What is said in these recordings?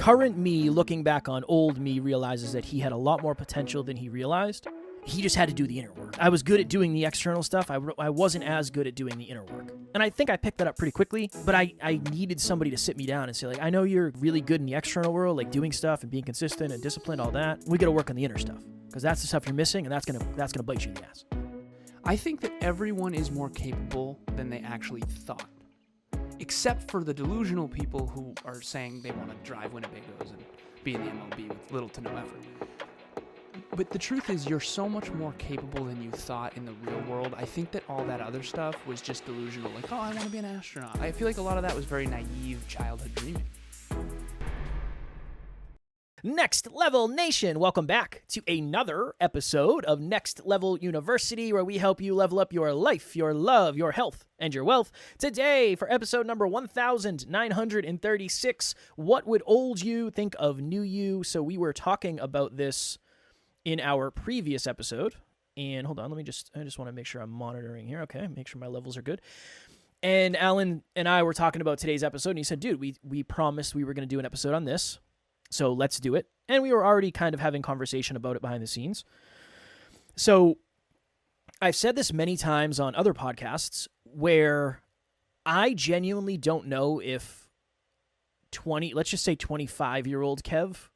current me looking back on old me realizes that he had a lot more potential than he realized. He just had to do the inner work. I was good at doing the external stuff. I wasn't as good at doing the inner work. And I think I picked that up pretty quickly, but I needed somebody to sit me down and say, like, I know you're really good in the external world, like doing stuff and being consistent and disciplined, all that. We got to work on the inner stuff because that's the stuff you're missing, and that's gonna bite you in the ass. I think that everyone is more capable than they actually thought, except for the delusional people who are saying they want to drive Winnebagos and be in the MLB with little to no effort. But the truth is, you're so much more capable than you thought in the real world. I think that all that other stuff was just delusional. Like, oh, I want to be an astronaut. I feel like a lot of that was very naive childhood dreaming. Next Level Nation, welcome back to another episode of Next Level University, where we help you level up your life, your love, your health, and your wealth. Today, for episode number 1936, what would old you think of new you? So we were talking about this in our previous episode, and hold on, I just want to make sure I'm monitoring here. Okay, make sure my levels are good. And Alan and I were talking about today's episode, and he said, dude, we promised we were going to do an episode on this, so let's do it. And we were already kind of having conversation about it behind the scenes. So I've said this many times on other podcasts where I genuinely don't know if let's just say 25-year-old Kev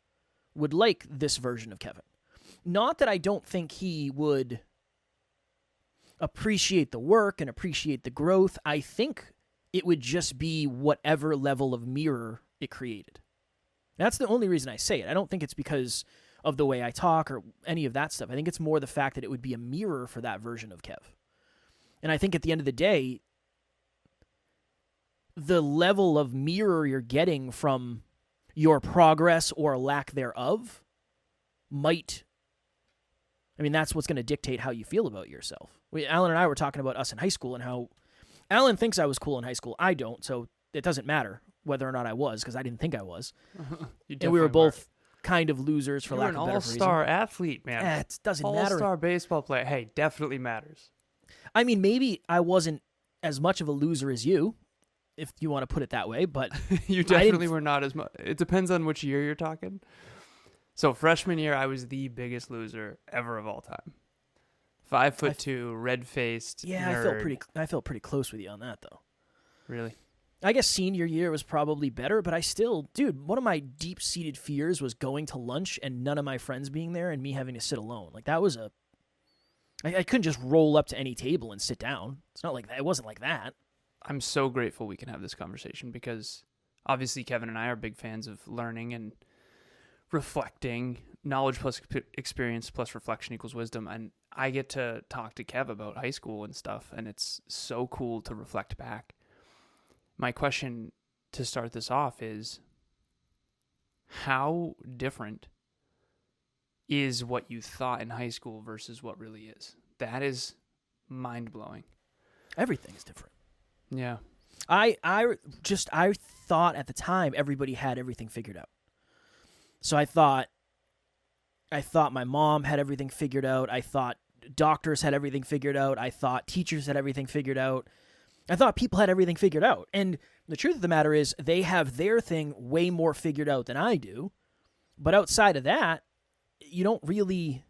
would like this version of Kevin. Not that I don't think he would appreciate the work and appreciate the growth. I think it would just be whatever level of mirror it created. That's the only reason I say it. I don't think it's because of the way I talk or any of that stuff. I think it's more the fact that it would be a mirror for that version of Kev. And I think at the end of the day, the level of mirror you're getting from your progress or lack thereof that's what's going to dictate how you feel about yourself. Alan and I were talking about us in high school and how Alan thinks I was cool in high school. I don't, so it doesn't matter whether or not I was, because I didn't think I was. And we were both kind of losers, for lack of a better reason. You're an all-star athlete, man. It doesn't matter. All-star baseball player. Hey, definitely matters. I mean, maybe I wasn't as much of a loser as you, if you want to put it that way, but you definitely were not as much. It depends on which year you're talking. So freshman year, I was the biggest loser ever of all time. 5'2", red-faced. Yeah, nerd. I felt pretty close with you on that, though. Really? I guess senior year was probably better, but I still, dude, one of my deep-seated fears was going to lunch and none of my friends being there and me having to sit alone. Like, that was I couldn't just roll up to any table and sit down. It's not like that. It wasn't like that. I'm so grateful we can have this conversation because obviously Kevin and I are big fans of learning and reflecting. Knowledge plus experience plus reflection equals wisdom. And I get to talk to Kev about high school and stuff, and it's so cool to reflect back. My question to start this off is, how different is what you thought in high school versus what really is? That is mind-blowing. Everything's different. Yeah. I thought at the time everybody had everything figured out. So I thought my mom had everything figured out. I thought doctors had everything figured out. I thought teachers had everything figured out. I thought people had everything figured out. And the truth of the matter is they have their thing way more figured out than I do. But outside of that, you don't really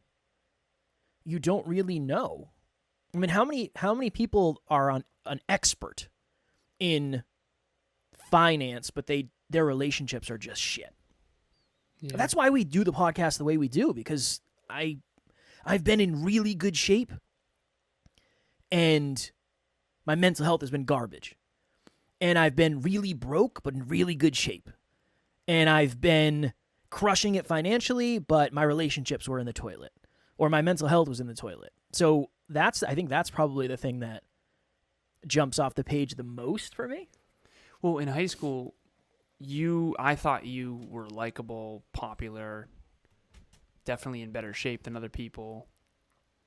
know. I mean, how many people are an expert in finance, but their relationships are just shit? Yeah. That's why we do the podcast the way we do, because I've been in really good shape and my mental health has been garbage. And I've been really broke, but in really good shape. And I've been crushing it financially, but my relationships were in the toilet, or my mental health was in the toilet. So I think that's probably the thing that jumps off the page the most for me. Well, in high school, I thought you were likable, popular, definitely in better shape than other people.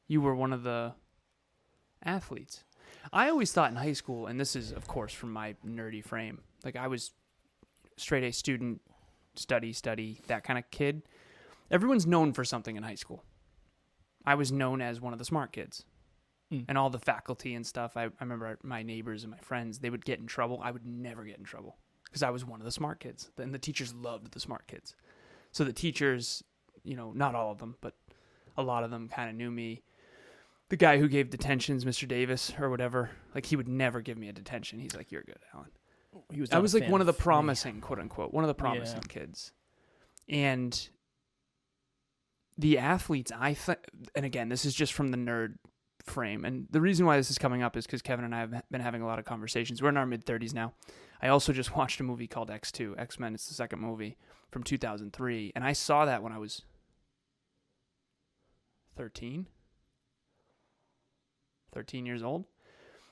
You were one of the athletes. I always thought in high school, and this is, of course, from my nerdy frame, like I was straight A student, study, that kind of kid. Everyone's known for something in high school. I was known as one of the smart kids. And all the faculty and stuff, I remember my neighbors and my friends, they would get in trouble. I would never get in trouble. because I was one of the smart kids. And the teachers loved the smart kids. So the teachers, not all of them, but a lot of them kind of knew me. The guy who gave detentions, Mr. Davis or whatever, like he would never give me a detention. He's like, "You're good, Alan." I was like one of the promising, quote unquote, one of the promising kids. And the athletes, and again, this is just from the nerd frame. And the reason why this is coming up is because Kevin and I have been having a lot of conversations. We're in our mid-30s now. I also just watched a movie called X2, X-Men. It's the second movie from 2003. And I saw that when I was 13 years old.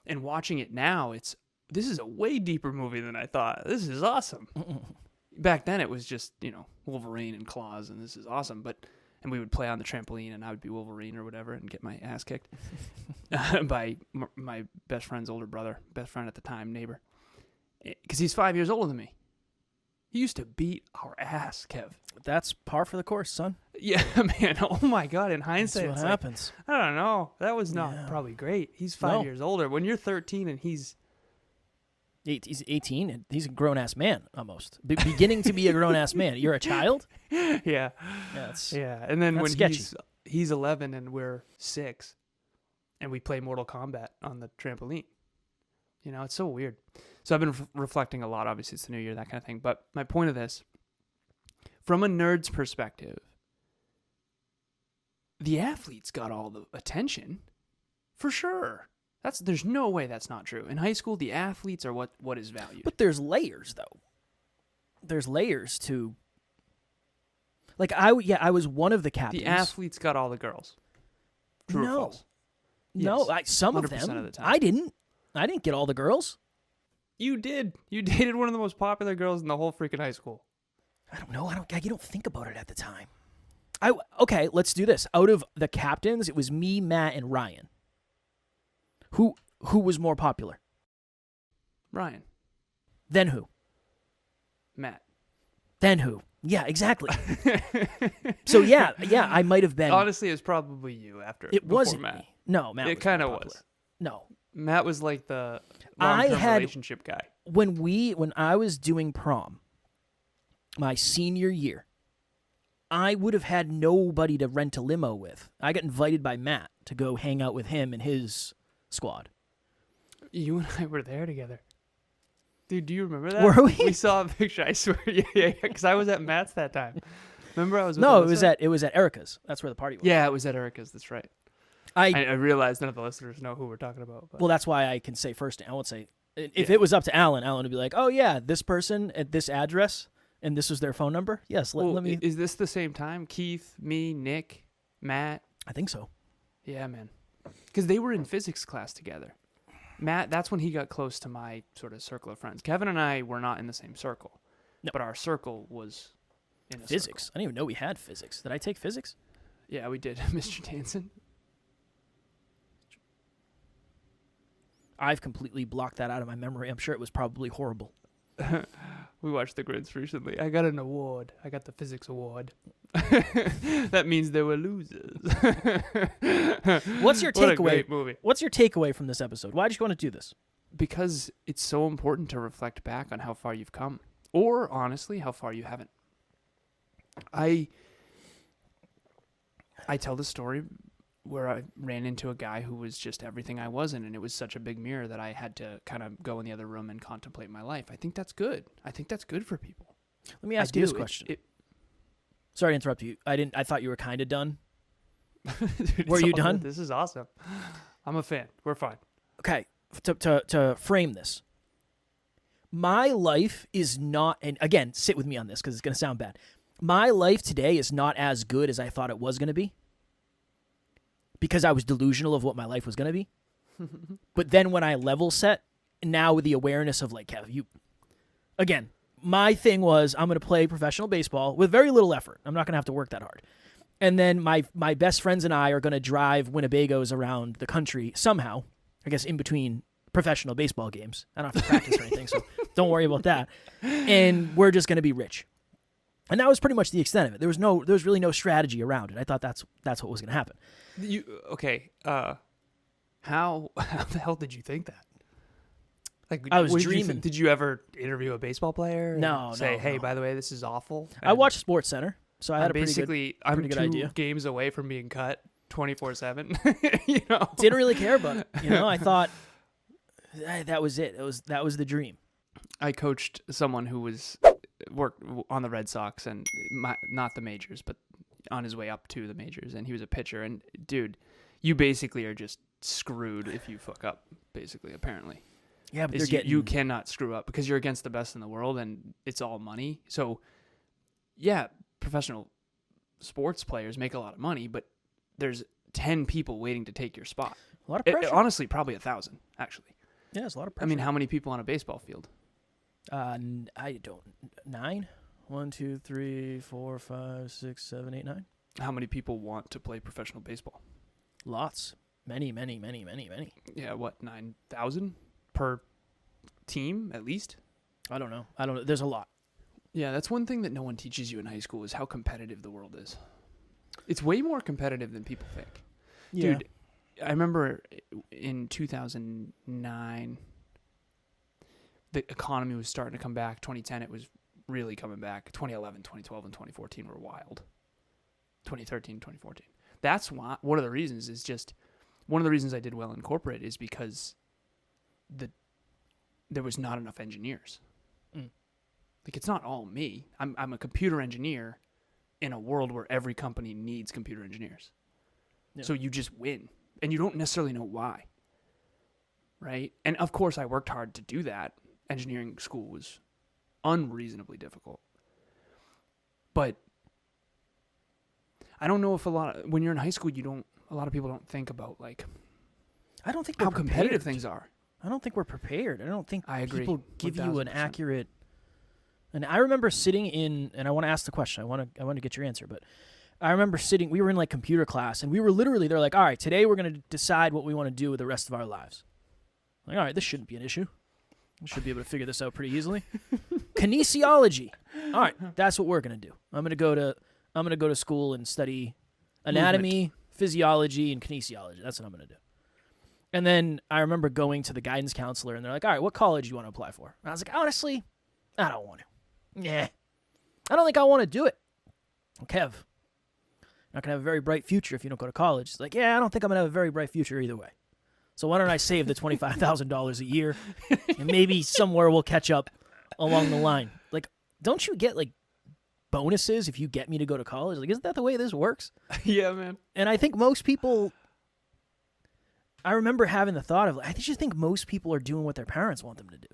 And watching it now, this is a way deeper movie than I thought. This is awesome. Back then it was just, Wolverine and claws and this is awesome. And we would play on the trampoline and I would be Wolverine or whatever and get my ass kicked by my best friend's older brother, best friend at the time, neighbor. Because he's 5 years older than me. He used to beat our ass, Kev. That's par for the course, son. Yeah, man. Oh, my God. In hindsight, that's what happens. I don't know. That was not probably great. He's 5 years older. When you're 13 and he's 18, and he's a grown-ass man, almost. Beginning to be a grown-ass man. You're a child? Yeah. And then when sketchy. he's 11 and we're 6, and we play Mortal Kombat on the trampoline. It's so weird. So I've been reflecting a lot. Obviously, it's the new year, that kind of thing. But my point of this, from a nerd's perspective, the athletes got all the attention, for sure. There's no way that's not true. In high school, the athletes are what is valued. But there's layers, though. There's layers to... Like, I was one of the captains. The athletes got all the girls. True or false? No, yes. Some of 100% them. of the time. I didn't get all the girls. You did. You dated one of the most popular girls in the whole freaking high school. I don't know. You don't think about it at the time. Okay, let's do this. Out of the captains, it was me, Matt, and Ryan. Who was more popular? Ryan. Then who? Matt. Then who? Yeah, exactly. So yeah, I might have been. Honestly, it was probably you after. It wasn't Matt. me. No, Matt. It kind of was. No, Matt was like the long-term relationship guy. When I was doing prom, my senior year, I would have had nobody to rent a limo with. I got invited by Matt to go hang out with him and his squad. You and I were there together. Dude, do you remember that? Were we? We saw a picture, I swear. Yeah, because I was at Matt's that time. Remember I was with No, Alyssa? it was at Erica's. That's where the party was. Yeah, it was at Erica's, that's right. I realized none of the listeners know who we're talking about. But. Well, that's why I can say first. I won't say... If it was up to Alan would be like, oh yeah, this person at this address, and this was their phone number. Yes, let me... Is this the same time? Keith, me, Nick, Matt? I think so. Yeah, man. Because they were in physics class together. Matt, that's when he got close to my sort of circle of friends. Kevin and I were not in the same circle. No. But our circle was in a physics. Circle. I didn't even know we had physics. Did I take physics? Yeah, we did. Mr. Danson. I've completely blocked that out of my memory. I'm sure it was probably horrible. We watched The Grinch recently. I got an award. I got the physics award. That means they were losers. What's your takeaway? What a great movie. What's your takeaway from this episode? Why did you want to do this? Because it's so important to reflect back on how far you've come. Or, honestly, how far you haven't. I tell the story where I ran into a guy who was just everything I wasn't, and it was such a big mirror that I had to kind of go in the other room and contemplate my life. I think that's good. I think that's good for people. Let me ask you this question. Sorry to interrupt you. I thought you were kind of done. Dude, were you done? This is awesome. I'm a fan. We're fine. Okay, to frame this. My life is not, and again, sit with me on this because it's going to sound bad. My life today is not as good as I thought it was going to be. Because I was delusional of what my life was going to be. But then when I level set, now with the awareness of like, again, my thing was I'm going to play professional baseball with very little effort. I'm not going to have to work that hard. And then my best friends and I are going to drive Winnebagos around the country somehow, I guess in between professional baseball games. I don't have to practice or anything, so don't worry about that. And we're just going to be rich. And that was pretty much the extent of it. There was really no strategy around it. I thought that's what was going to happen. How the hell did you think that? Like, I was what did you dreaming. did you ever interview a baseball player? and No, say, no, hey, no. by the way, this is awful. I watched Sports Center, so I had I'm a pretty good. basically pretty I'm good 2 idea. games away from being cut 24/7. You know, Didn't really care about it. You know, I thought that was it. That was the dream. I coached someone who was worked on the Red Sox and not the majors, but on his way up to the majors, and he was a pitcher. And dude, you basically are just screwed if you fuck up. Basically, apparently, Yeah, but is you cannot screw up because you're against the best in the world, and it's all money. So, yeah, professional sports players make a lot of money, but there's 10 people waiting to take your spot. a lot of pressure. Honestly, probably 1,000 actually. Yeah, it's a lot of I pressure. mean, how many people on a baseball field? I don't 9. 1, 2, 3, 4, 5, 6, 7, 8, 9. How many people want to play professional baseball? Lots. Many. Yeah, what, 9,000 per team at least? I don't know. There's a lot. Yeah, that's one thing that no one teaches you in high school is how competitive the world is. It's way more competitive than people think. Yeah. Dude, I remember in 2009, the economy was starting to come back. 2010, it was really coming back. 2011, 2012, and 2014 were wild. 2013, 2014. That's why, one of the reasons I did well in corporate is because there was not enough engineers. Like, it's not all me. I'm a computer engineer in a world where every company needs computer engineers. Yeah. So you just win, and you don't necessarily know why. Right? And of course I worked hard to do that. Engineering school was unreasonably difficult. But I don't know if when you're in high school, a lot of people don't think about, like, I don't think how we're competitive prepared. things are. I don't think we're prepared. I don't think I agree. people give you an 1000%. accurate. And I remember sitting in, and I want to ask the question. I want to get your answer, but I remember sitting. We were in like computer class, and we were literally. They're like, "All right, today we're going to decide what we want to do with the rest of our lives." Like, all right, this shouldn't be an issue. We should be able to figure this out pretty easily. Kinesiology. All right, that's what we're going to do. I'm going to go to school and study anatomy, physiology, and kinesiology. That's what I'm going to do. And then I remember going to the guidance counselor, and they're like, all right, what college do you want to apply for? And I was like, honestly, I don't want to. Yeah. I don't think I want to do it. Kev, you're not going to have a very bright future if you don't go to college. It's like, yeah, I don't think I'm going to have a very bright future either way. So why don't I save the $25,000 a year, and maybe somewhere we'll catch up along the line. Like, don't you get, like, bonuses if you get me to go to college? Like, isn't that the way this works? Yeah, man. And I think most people... I remember having the thought of, I just think most people are doing what their parents want them to do.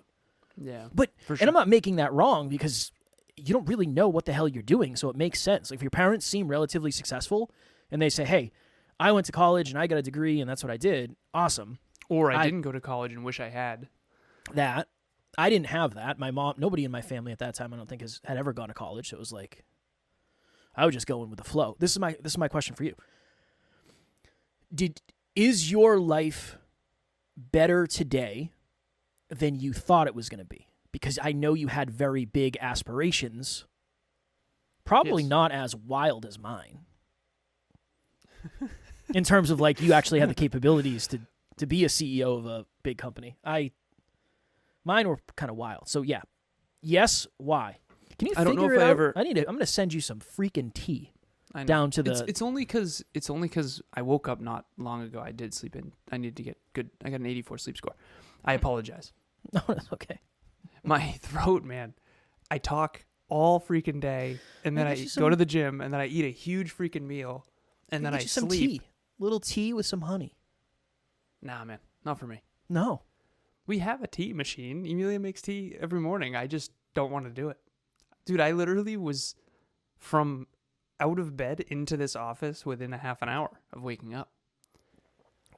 Yeah. But for sure. And I'm not making that wrong because you don't really know what the hell you're doing, so it makes sense. Like, if your parents seem relatively successful and they say, hey, I went to college and I got a degree and that's what I did, awesome. Or I didn't go to college and wish I had. That. I didn't have that. My mom, nobody in my family at that time I don't think had ever gone to college, so it was like, I was just going with the flow. This is my question for you. Is your life better today than you thought it was going to be? Because I know you had very big aspirations, probably Yes. not as wild as mine. In terms of, like, you actually had the capabilities to be a CEO of a big company. Mine were kind of wild. So yeah. Yes, why? Can you I don't know figure if it I out? ever- I'm going to send you some freaking tea. I know. Down to the... It's only because I woke up not long ago. I did sleep in. I need to get good. I got an 84 sleep score. I apologize. No, that's okay. My throat, man. I talk all freaking day, and then I'll I get you go some- to the gym, and then I eat a huge freaking meal, and then Get I you some sleep. tea. Little tea with some honey. Nah, man, not for me. No. We have a tea machine. Emilia makes tea every morning. I just don't want to do it. Dude, I literally was from out of bed into this office within a half an hour of waking up.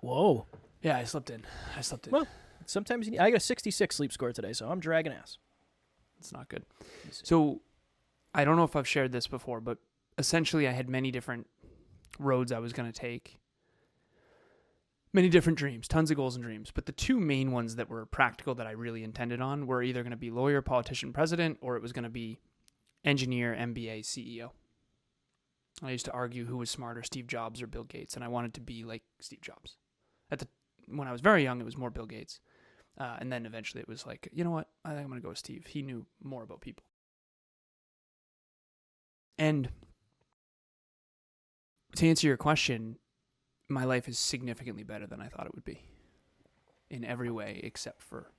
Whoa. Yeah, I slept in. Well, sometimes I got a 66 sleep score today, so I'm dragging ass. It's not good. So I don't know if I've shared this before, but essentially I had many different roads I was going to take. Many different dreams, tons of goals and dreams. But the two main ones that were practical that I really intended on were either going to be lawyer, politician, president, or it was going to be engineer, MBA, CEO. I used to argue who was smarter, Steve Jobs or Bill Gates, and I wanted to be like Steve Jobs. When I was very young, it was more Bill Gates. And then eventually it was like, you know what? I think I'm going to go with Steve. He knew more about people. And to answer your question, my life is significantly better than I thought it would be in every way except for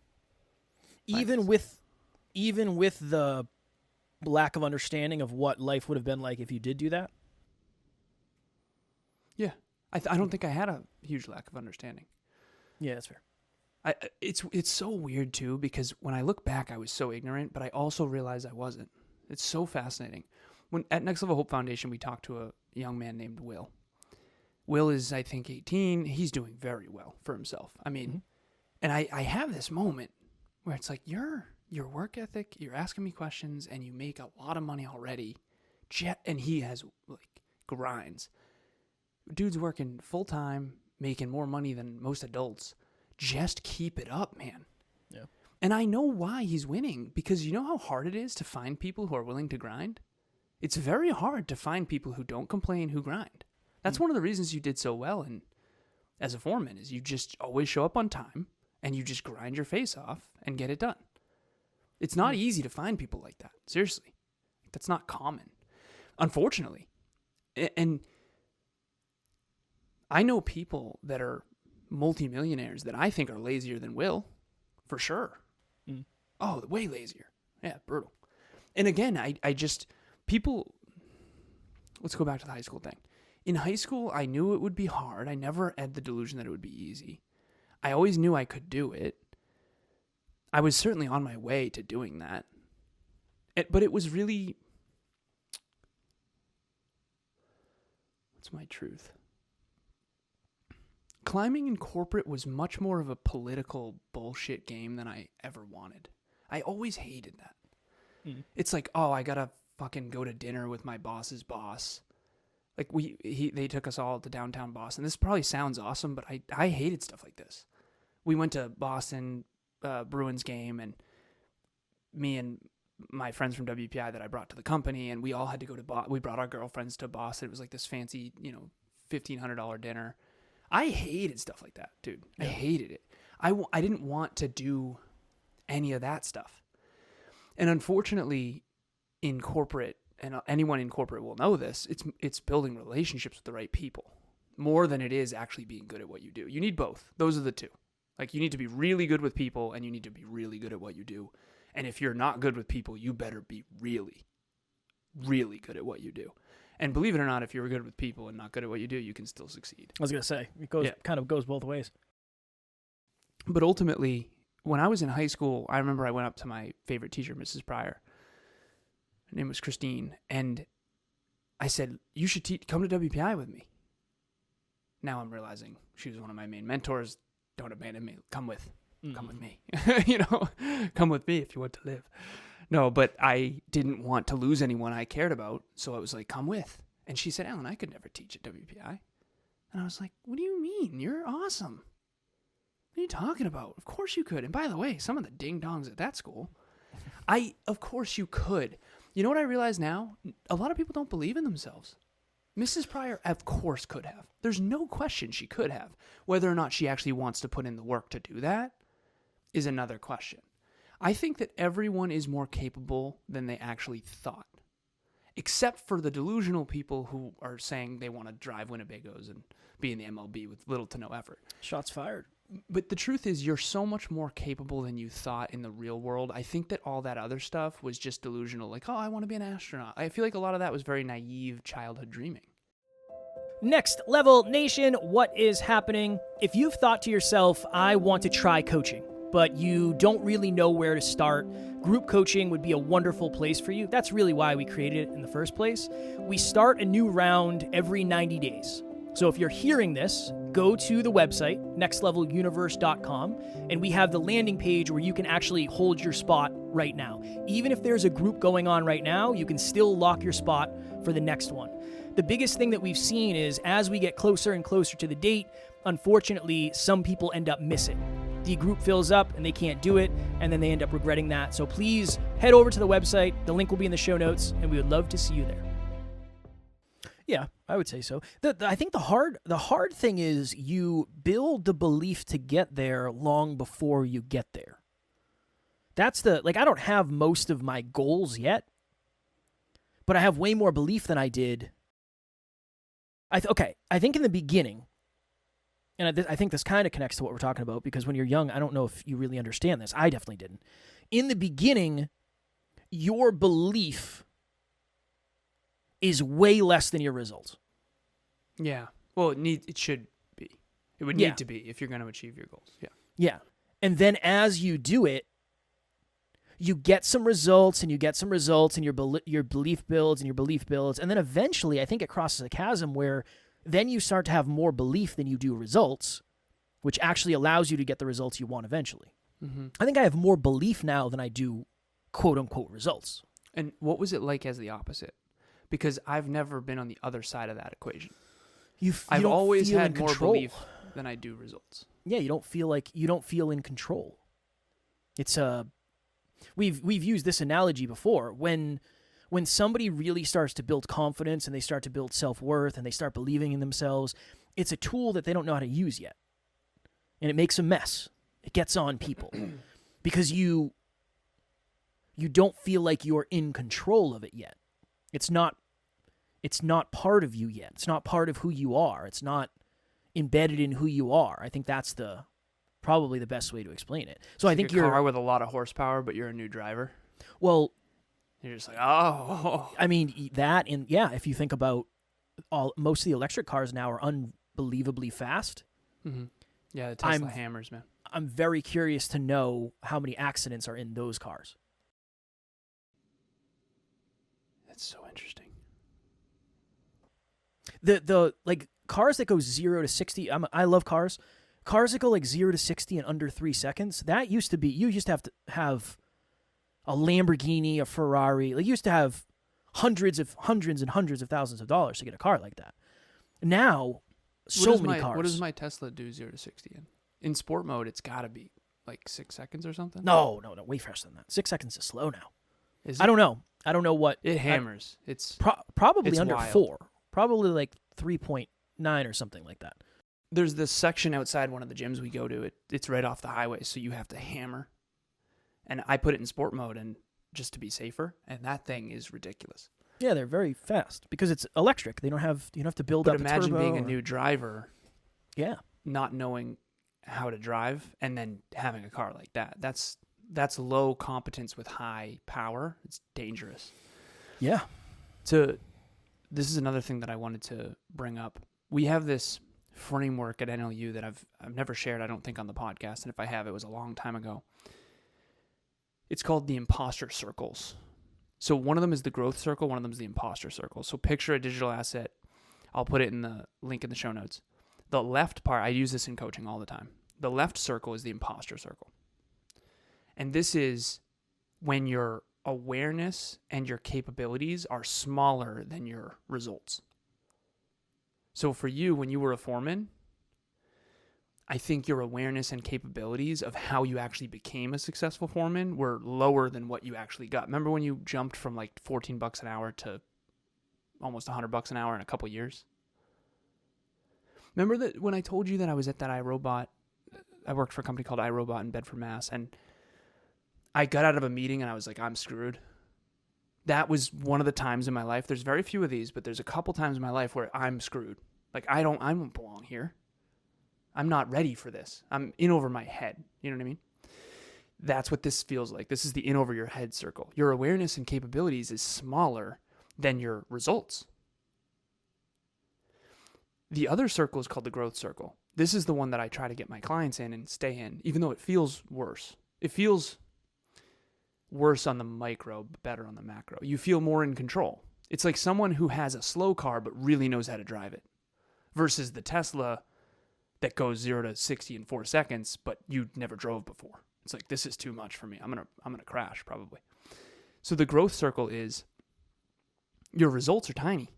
even with the lack of understanding of what life would have been like if you did do that. Yeah. I don't think I had a huge lack of understanding. Yeah, that's fair. It's so weird too, because when I look back, I was so ignorant, but I also realized I wasn't. It's so fascinating. When at Next Level Hope Foundation, we talked to a young man named Will. Will is, I think, 18. He's doing very well for himself. I mean, and I have this moment where it's like, your work ethic, you're asking me questions, and you make a lot of money already. And he has, like, grinds. Dude's working full-time, making more money than most adults. Just keep it up, man. Yeah. And I know why he's winning, because you know how hard it is to find people who are willing to grind? It's very hard to find people who don't complain, who grind. That's one of the reasons you did so well as a foreman, is you just always show up on time and you just grind your face off and get it done. It's not easy to find people like that. Seriously. That's not common, unfortunately. And I know people that are multimillionaires that I think are lazier than Will, for sure. Oh, way lazier. Yeah, brutal. And again, I just, people, let's go back to the high school thing. In high school, I knew it would be hard. I never had the delusion that it would be easy. I always knew I could do it. I was certainly on my way to doing that. But it was really, what's my truth? Climbing in corporate was much more of a political bullshit game than I ever wanted. I always hated that. It's like, oh, I gotta fucking go to dinner with my boss's boss. Like they took us all to downtown Boston. This probably sounds awesome, but I hated stuff like this. We went to Boston Bruins game, and me and my friends from WPI that I brought to the company, and we all had to go to we brought our girlfriends to Boston. It was like this fancy, $1,500 dinner. I hated stuff like that, dude. Yeah. I hated it. I didn't want to do any of that stuff. And unfortunately, in corporate, and anyone in corporate will know this, it's building relationships with the right people more than it is actually being good at what you do. You need both. Those are the two. Like, you need to be really good with people, and you need to be really good at what you do. And if you're not good with people, you better be really, really good at what you do. And believe it or not, if you're good with people and not good at what you do, you can still succeed. I was going to say, it kind of goes both ways. But ultimately, when I was in high school, I remember I went up to my favorite teacher, Mrs. Pryor. Her name was Christine. And I said, you should come to WPI with me. Now I'm realizing she was one of my main mentors. Don't abandon me. Come with me. Come with me if you want to live. No, but I didn't want to lose anyone I cared about, so I was like, come with. And she said, Alan, I could never teach at WPI. And I was like, what do you mean? You're awesome. What are you talking about? Of course you could. And by the way, some of the ding-dongs at that school, of course you could. You know what I realize now? A lot of people don't believe in themselves. Mrs. Pryor, of course, could have. There's no question she could have. Whether or not she actually wants to put in the work to do that is another question. I think that everyone is more capable than they actually thought, except for the delusional people who are saying they want to drive Winnebagos and be in the MLB with little to no effort. Shots fired. But the truth is, you're so much more capable than you thought in the real world. I think that all that other stuff was just delusional. Like, oh, I want to be an astronaut. I feel like a lot of that was very naive childhood dreaming. Next Level Nation, what is happening? If you've thought to yourself, I want to try coaching, but you don't really know where to start, group coaching would be a wonderful place for you. That's really why we created it in the first place. We start a new round every 90 days. So if you're hearing this, go to the website, nextleveluniverse.com, and we have the landing page where you can actually hold your spot right now. Even if there's a group going on right now, you can still lock your spot for the next one. The biggest thing that we've seen is as we get closer and closer to the date, unfortunately, some people end up missing. The group fills up and they can't do it, and then they end up regretting that. So please head over to the website. The link will be in the show notes, and we would love to see you there. Yeah, I would say so. I think the hard thing is you build the belief to get there long before you get there. That's I don't have most of my goals yet, but I have way more belief than I did. I think in the beginning, and I think this kind of connects to what we're talking about, because when you're young, I don't know if you really understand this. I definitely didn't. In the beginning, your belief is way less than your results. Yeah. Well, it should be. It would need to be if you're going to achieve your goals. Yeah. Yeah. And then as you do it, you get some results and you get some results, and your belief builds and your belief builds. And then eventually, I think it crosses a chasm where then you start to have more belief than you do results, which actually allows you to get the results you want eventually. Mm-hmm. I think I have more belief now than I do quote unquote results. And what was it like as the opposite? Because I've never been on the other side of that equation. I've always had more belief than I do results. Yeah, you don't feel in control. It's we've used this analogy before. When somebody really starts to build confidence and they start to build self-worth and they start believing in themselves, it's a tool that they don't know how to use yet. And it makes a mess. It gets on people because you don't feel like you're in control of it yet. It's not part of you yet. It's not part of who you are. It's not embedded in who you are. I think that's probably the best way to explain it. So I think you're a car with a lot of horsepower, but you're a new driver. Well, you're just like, oh. I mean, that, and yeah, if you think about most of the electric cars now are unbelievably fast. Mm-hmm. Yeah, the Tesla hammers, man. I'm very curious to know how many accidents are in those cars. That's so interesting. The cars that go 0 to 60. I love cars. Cars that go 0 to 60 in under 3 seconds. That used to be, you used to have a Lamborghini, a Ferrari. You used to have hundreds and hundreds of thousands of dollars to get a car like that. Now, so many cars. What does my Tesla do 0 to 60 in? In sport mode, it's got to be 6 seconds or something. No, way faster than that. 6 seconds is slow now. Is it? I don't know what it hammers. It's probably it's under wild. 4. Probably 3.9 or something like that. There's this section outside one of the gyms we go to. It's right off the highway, so you have to hammer. And I put it in sport mode and just to be safer, and that thing is ridiculous. Yeah, they're very fast because it's electric. You don't have to build up a turbo. But imagine being a new driver. Yeah. Not knowing how to drive and then having a car like that. That's low competence with high power. It's dangerous. Yeah. This is another thing that I wanted to bring up. We have this framework at NLU that I've never shared, I don't think, on the podcast, and if I have, it was a long time ago. It's called the imposter circles. So one of them is the growth circle, one of them is the imposter circle. So picture a digital asset. I'll put it in the link in the show notes. The left part, I use this in coaching all the time. The left circle is the imposter circle. And this is when your awareness and your capabilities are smaller than your results. So for you, when you were a foreman, I think your awareness and capabilities of how you actually became a successful foreman were lower than what you actually got. Remember when you jumped from $14 an hour to almost $100 an hour in a couple years? Remember that when I told you that I was at that iRobot, I worked for a company called iRobot in Bedford, Mass, and I got out of a meeting and I was like, I'm screwed. That was one of the times in my life. There's very few of these, but there's a couple times in my life where I'm screwed. I don't belong here. I'm not ready for this. I'm in over my head. You know what I mean? That's what this feels like. This is the in over your head circle. Your awareness and capabilities is smaller than your results. The other circle is called the growth circle. This is the one that I try to get my clients in and stay in, even though it feels worse. It feels worse on the micro, but better on the macro. You feel more in control. It's like someone who has a slow car but really knows how to drive it versus the Tesla that goes 0 to 60 in 4 seconds, but you never drove before. It's like, this is too much for me. I'm gonna crash probably. So the growth circle is your results are tiny,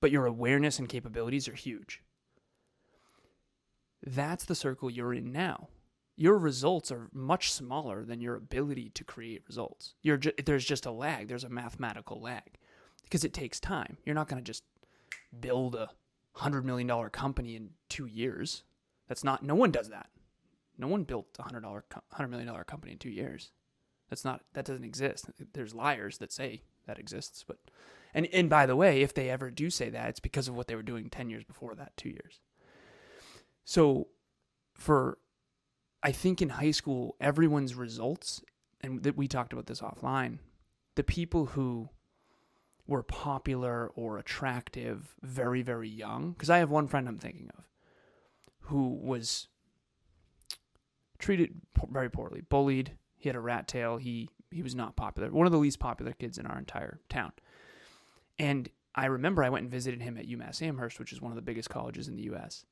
but your awareness and capabilities are huge. That's the circle you're in now. Your results are much smaller than your ability to create results. There's just a lag. There's a mathematical lag because it takes time. You're not going to just build a $100 million company in 2 years. No one does that. No one built a $100 million company in 2 years. That doesn't exist. There's liars that say that exists, but, and by the way, if they ever do say that, it's because of what they were doing 10 years before that, 2 years. So I think in high school, everyone's results, and we talked about this offline, the people who were popular or attractive very, very young, because I have one friend I'm thinking of who was treated very poorly, bullied. He had a rat tail. He was not popular. One of the least popular kids in our entire town. And I remember I went and visited him at UMass Amherst, which is one of the biggest colleges in the U.S.,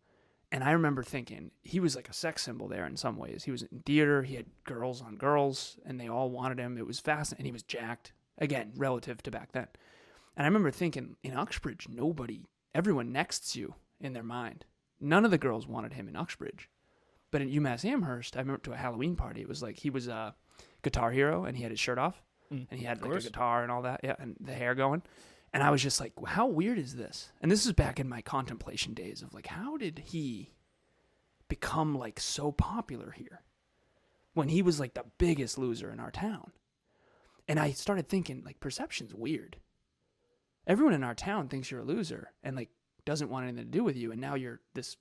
and I remember thinking, he was like a sex symbol there in some ways. He was in theater, he had girls on girls, and they all wanted him. It was fascinating, and he was jacked, again, relative to back then. And I remember thinking, in Uxbridge, everyone nexts you in their mind. None of the girls wanted him in Uxbridge. But at UMass Amherst, I remember to a Halloween party, it was like he was a Guitar Hero, and he had his shirt off, and he had like a guitar and all that, yeah, and the hair going. And I was just like, how weird is this? And this is back in my contemplation days of like, how did he become like so popular here when he was like the biggest loser in our town? And I started thinking, like, perception's weird. Everyone in our town thinks you're a loser and like doesn't want anything to do with you. And now you're this,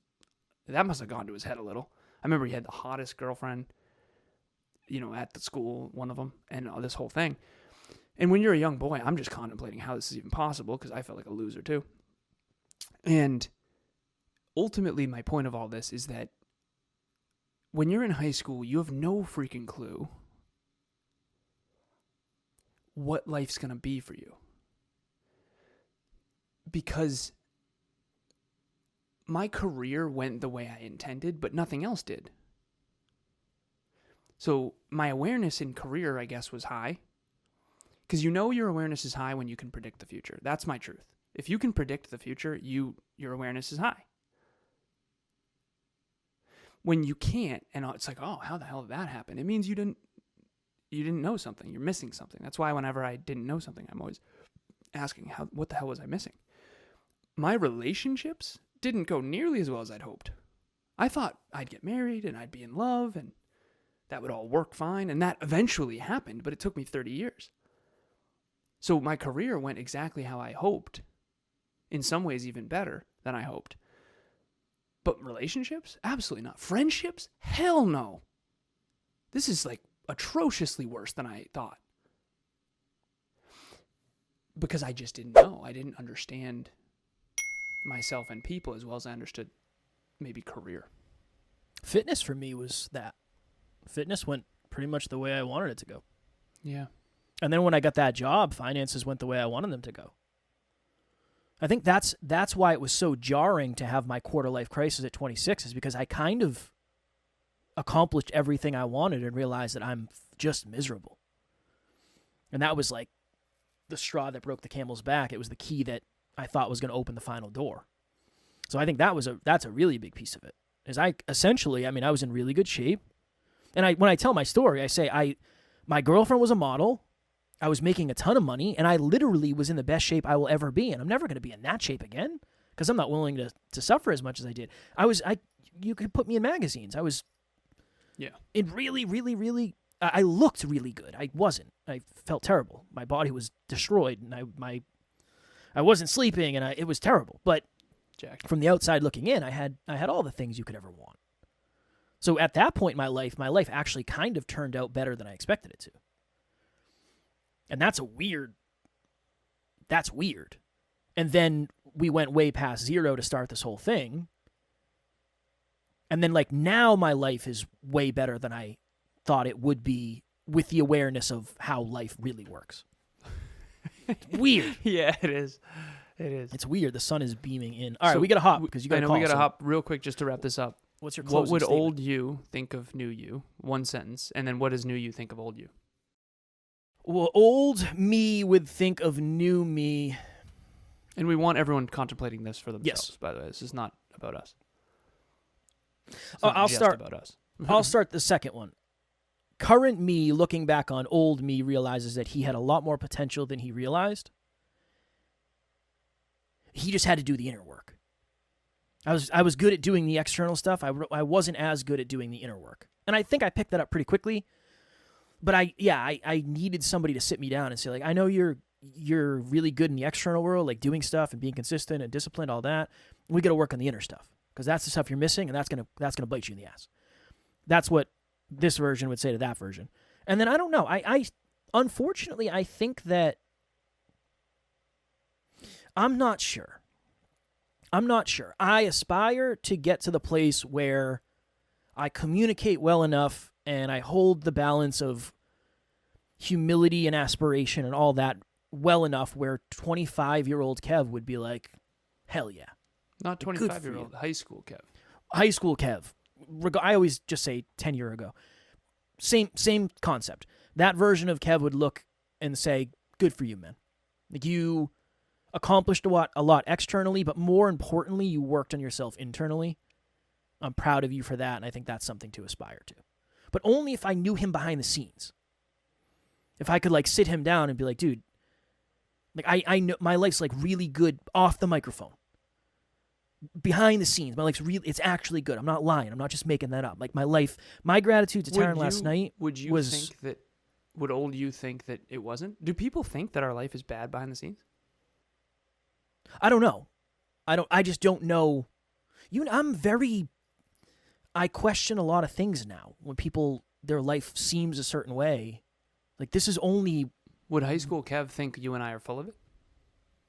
that must have gone to his head a little. I remember he had the hottest girlfriend, at the school, one of them, and this whole thing. And when you're a young boy, I'm just contemplating how this is even possible because I felt like a loser too. And ultimately, my point of all this is that when you're in high school, you have no freaking clue what life's going to be for you. Because my career went the way I intended, but nothing else did. So my awareness in career, I guess, was high. Because your awareness is high when you can predict the future. That's my truth. If you can predict the future, your awareness is high. When you can't, and it's like, oh, how the hell did that happen? It means you didn't know something. You're missing something. That's why whenever I didn't know something, I'm always asking, what the hell was I missing? My relationships didn't go nearly as well as I'd hoped. I thought I'd get married and I'd be in love and that would all work fine. And that eventually happened, but it took me 30 years. So my career went exactly how I hoped, in some ways even better than I hoped. But relationships? Absolutely not. Friendships? Hell no. This is like atrociously worse than I thought. Because I just didn't know. I didn't understand myself and people as well as I understood maybe career. Fitness for me was that. Fitness went pretty much the way I wanted it to go. Yeah. And then when I got that job, finances went the way I wanted them to go. I think that's why it was so jarring to have my quarter-life crisis at 26, is because I kind of accomplished everything I wanted and realized that I'm just miserable. And that was like the straw that broke the camel's back. It was the key that I thought was going to open the final door. So I think that's a really big piece of it. Is I was in really good shape. And when I tell my story, I say my girlfriend was a model. I was making a ton of money, and I literally was in the best shape I will ever be, and I'm never going to be in that shape again because I'm not willing to suffer as much as I did. You could put me in magazines. I was in really, really, really, I looked really good. I wasn't. I felt terrible. My body was destroyed, and I wasn't sleeping, and it was terrible. But Jack, from the outside looking in, I had all the things you could ever want. So at that point in my life actually kind of turned out better than I expected it to. And that's weird. And then we went way past zero to start this whole thing. And then now my life is way better than I thought it would be with the awareness of how life really works. Weird. Yeah, it is. It is. It's weird. The sun is beaming in. All right, we got to hop because you got to call. I know we got to hop real quick just to wrap this up. What's your closing What would statement? old you think of new you? One sentence. And then what does new you think of old you? Well, old me would think of new me. And we want everyone contemplating this for themselves, Yes. by the way. This is not about us. I'll start about us. I'll start the second one. Current me, looking back on old me, realizes that he had a lot more potential than he realized. he just had to do the inner work. I was good at doing the external stuff. I wasn't as good at doing the inner work. And I think I picked that up pretty quickly. But I needed somebody to sit me down and say, like, I know you're really good in the external world, like doing stuff and being consistent and disciplined, all that. We got to work on the inner stuff because that's the stuff you're missing, and that's gonna bite you in the ass. That's what this version would say to that version. And then I don't know. I unfortunately I think that I'm not sure. I aspire to get to the place where I communicate well enough and I hold the balance of humility and aspiration and all that well enough where 25-year-old Kev would be like, hell yeah. Not 25-year-old, high school Kev. High school Kev. I always just say 10 years ago. Same concept. That version of Kev would look and say, good for you, man. Like, you accomplished a lot externally, but more importantly, you worked on yourself internally. I'm proud of you for that, and I think that's something to aspire to. But only if I knew him behind the scenes. If I could, like, sit him down and be like, dude, like, I know my life's, like, really good off the microphone. Behind the scenes, my life's really, it's actually good. I'm not lying. I'm not just making that up. Like, my life, my gratitude to Taryn last night would old you think that it wasn't? Do people think that our life is bad behind the scenes? I don't know. I just don't know. I question a lot of things now when people, their life seems a certain way. Like, this is only. Would high school Kev think you and I are full of it?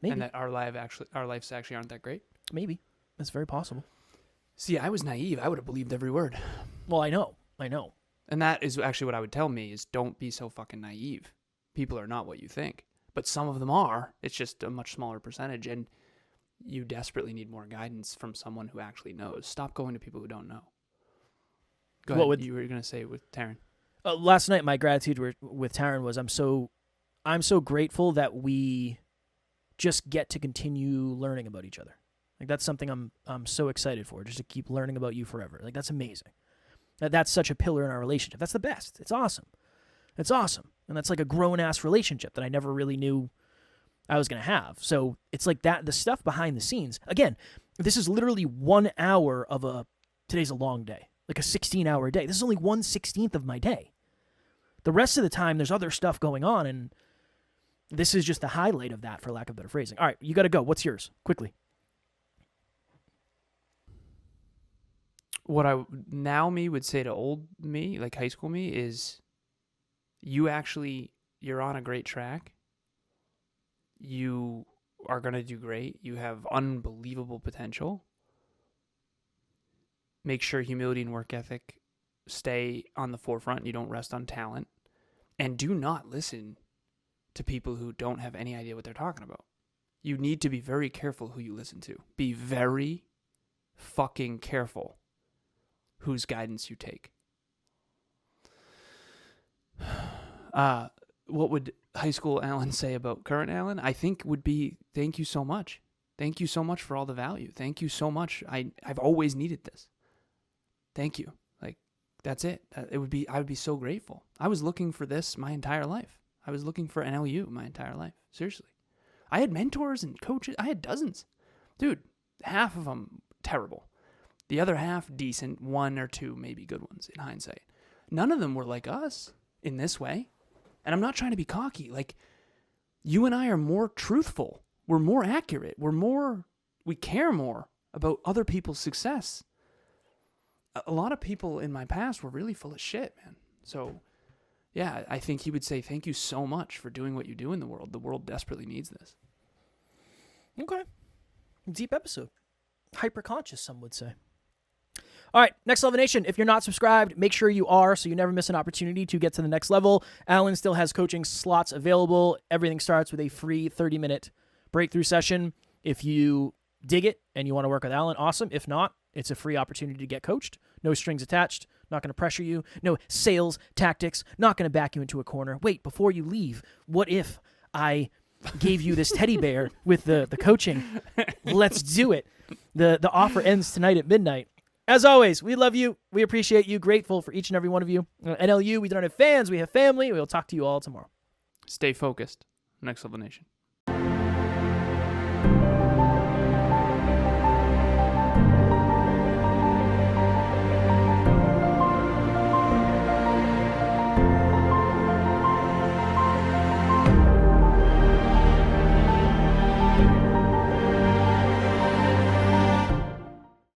Maybe. And that our lives actually aren't that great? Maybe. That's very possible. See, I was naive. I would have believed every word. Well, I know. And that is actually what I would tell me is don't be so fucking naive. People are not what you think. But some of them are. It's just a much smaller percentage. And you desperately need more guidance from someone who actually knows. Stop going to people who don't know. Go ahead. You were going to say with Taryn. Last night, my gratitude with Taryn was I'm so grateful that we just get to continue learning about each other. Like, that's something I'm so excited for, just to keep learning about you forever. Like, that's amazing. That's such a pillar in our relationship. That's the best. It's awesome. And that's like a grown-ass relationship that I never really knew I was going to have. So it's like that, the stuff behind the scenes. Again, this is literally 1 hour of today's a long day, like a 16-hour day. This is only 1/16 of my day. The rest of the time, there's other stuff going on, and this is just the highlight of that, for lack of better phrasing. All right, you got to go. What's yours? Quickly. What I now me would say to old me, like high school me, is you're on a great track. You are going to do great. You have unbelievable potential. Make sure humility and work ethic stay on the forefront. You don't rest on talent. And do not listen to people who don't have any idea what they're talking about. You need to be very careful who you listen to. Be very fucking careful whose guidance you take. What would high school Alan say about current Alan? I think would be, thank you so much. Thank you so much for all the value. Thank you so much. I've always needed this. Thank you. Like, that's it. I would be so grateful. I was looking for this my entire life. I was looking for an LU my entire life. Seriously. I had mentors and coaches. I had dozens. Dude, half of them terrible. The other half, decent, 1 or 2 maybe good ones in hindsight. None of them were like us in this way. And I'm not trying to be cocky. Like, you and I are more truthful. We're more accurate. We care more about other people's success. A lot of people in my past were really full of shit, man. So, yeah, I think he would say thank you so much for doing what you do in the world. The world desperately needs this. Okay. Deep episode. Hyper-conscious, some would say. All right, Next Level Nation, if you're not subscribed, make sure you are so you never miss an opportunity to get to the next level. Alan still has coaching slots available. Everything starts with a free 30-minute breakthrough session. If you dig it and you want to work with Alan, awesome. If not, it's a free opportunity to get coached. No strings attached. Not going to pressure you. No sales tactics. Not going to back you into a corner. Wait, before you leave, what if I gave you this teddy bear with the coaching? Let's do it. The offer ends tonight at midnight. As always, we love you. We appreciate you. Grateful for each and every one of you. NLU, we don't have fans. We have family. We'll talk to you all tomorrow. Stay focused. Next Level Nation.